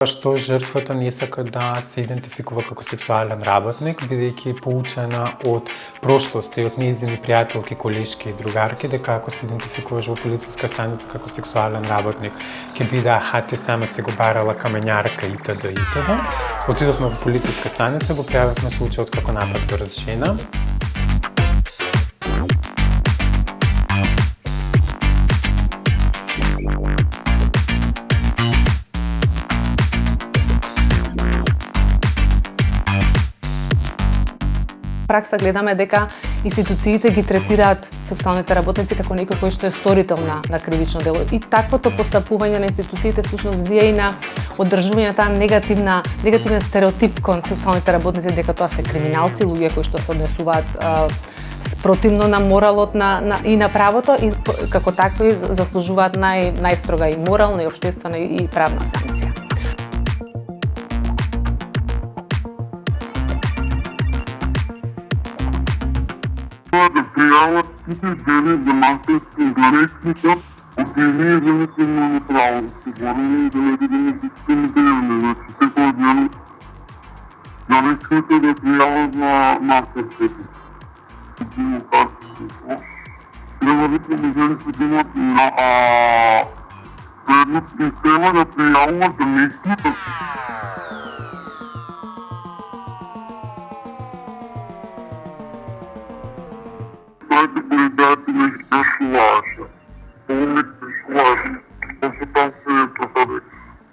Што жртвата не сака да се идентификува како сексуален работник, бидејќи поучена од прошлоста и од нејзини пријателки, колешки и другарки, дека ако се идентификуваш во полициска станица како сексуален работник, ќе биде ти само се го барала камењарка итд. Отидовме во полициска станица, го пријавивме случајот како напад врз жена. Пракса гледаме дека институциите ги третираат сексуалните работници како некој кој што е сторител на кривично дело. И таквото постапување на институциите всушност влие и на одржување таа негативен стереотип кон сексуалните работници дека тоа се криминалци, луѓе кои што се однесуваат спротивно на моралот и на правото и како такви заслужуваат најстрога и морална и општествена и правна санкција. Да пријават сите жени за насилство за речника, окривни за национално право, да се борим и да не бидеме дискриминирани. Значи, секој ден за речника да пријават на насилството. Треба викаме жените да имат предност система да пријават за местните. Знаете, полицајци не изпрашуваше. Помник пришуваше. Точно там се проходи.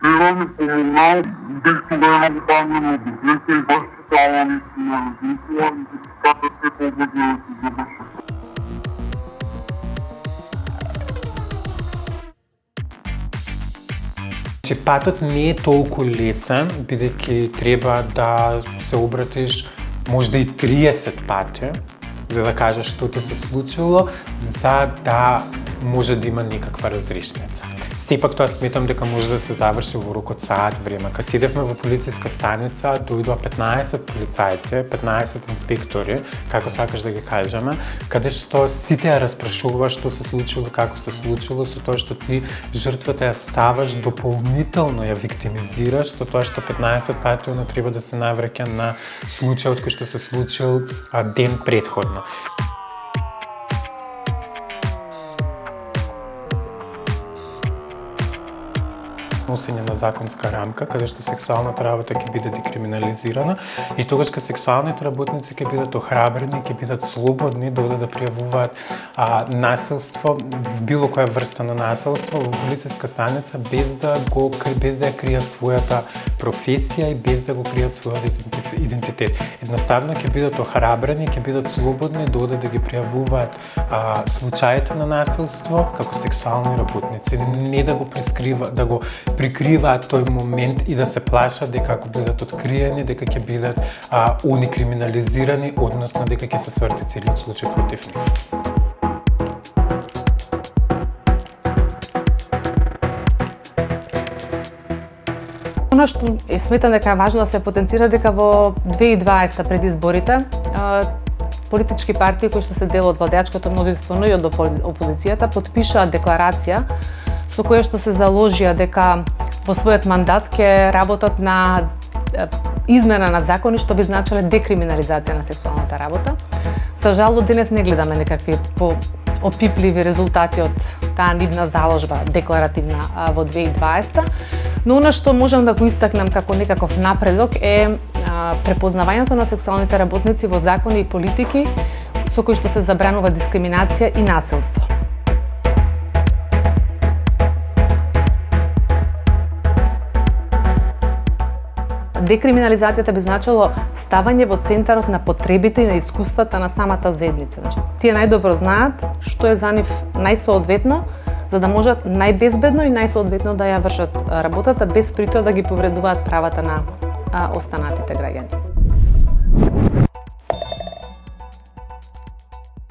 Треба ми помогнал, бих тогава много памено от бизнеса и баш тотално наистина размисла и така се по-бързо да се завърши. Че патот не е толку лесен, бидејќи треба да се обратиш можда и 30 пати, за да кажеш што ти се случило, за да може да има некаква разрешница. Сепак тоа сметам дека може да се заврши во рок од саат време. Кога седевме во полициска станица, дојдоа 15 полицајци, 15 инспектори, како сакаш да ги кажеме, каде што сите ја распрашуваш што се случило, како се случило, со тоа што ти жртвата ја ставаш, дополнително ја виктимизираш, со тоа што 15 пати она треба да се навраќа на случајот кој што се случил ден претходно. Носење на законска рамка, каде што сексуалната работа ќе биде декриминализирана и тогаш кога сексуалните работници ќе бидат охрабрени, ќе бидат слободни да пријавуваат насилство, било која врста на насилство во полициска станица без да ја кријат својата професија и без да го кријат својот идентитет. Едноставно ќе бидат охрабрени, ќе бидат слободни да ги пријавуваат случаите на насилство како сексуални работници, не да го прикриваат тој момент и да се плашат дека ако бидат откриени, дека ќе бидат они криминализирани, односно дека ќе се сврти целиот случај против нив. Она што сметам дека е важно да се потенцира дека во 2020 пред изборите политички партии кои што се дел од владеачкото мнозинство, но и од опозицијата подпишаа декларација со која што се заложија дека во својот мандат ќе работат на измена на закони што би значеле декриминализација на сексуалната работа. За жал, денес не гледаме некакви опипливи резултати од таа нивна заложба декларативна во 2020, но она што можам да го истакнам како некаков напредок е препознавањето на сексуалните работници во закони и политики со кои што се забранува дискриминација и насилство. Декриминализацијата би значило ставање во центарот на потребите и на искуствата на самата заедница. Значи, тие најдобро знаат што е за нив најсоодветно, за да можат најбезбедно и најсоодветно да ја вршат работата без при тоа да ги повредуваат правата на останатите граѓани.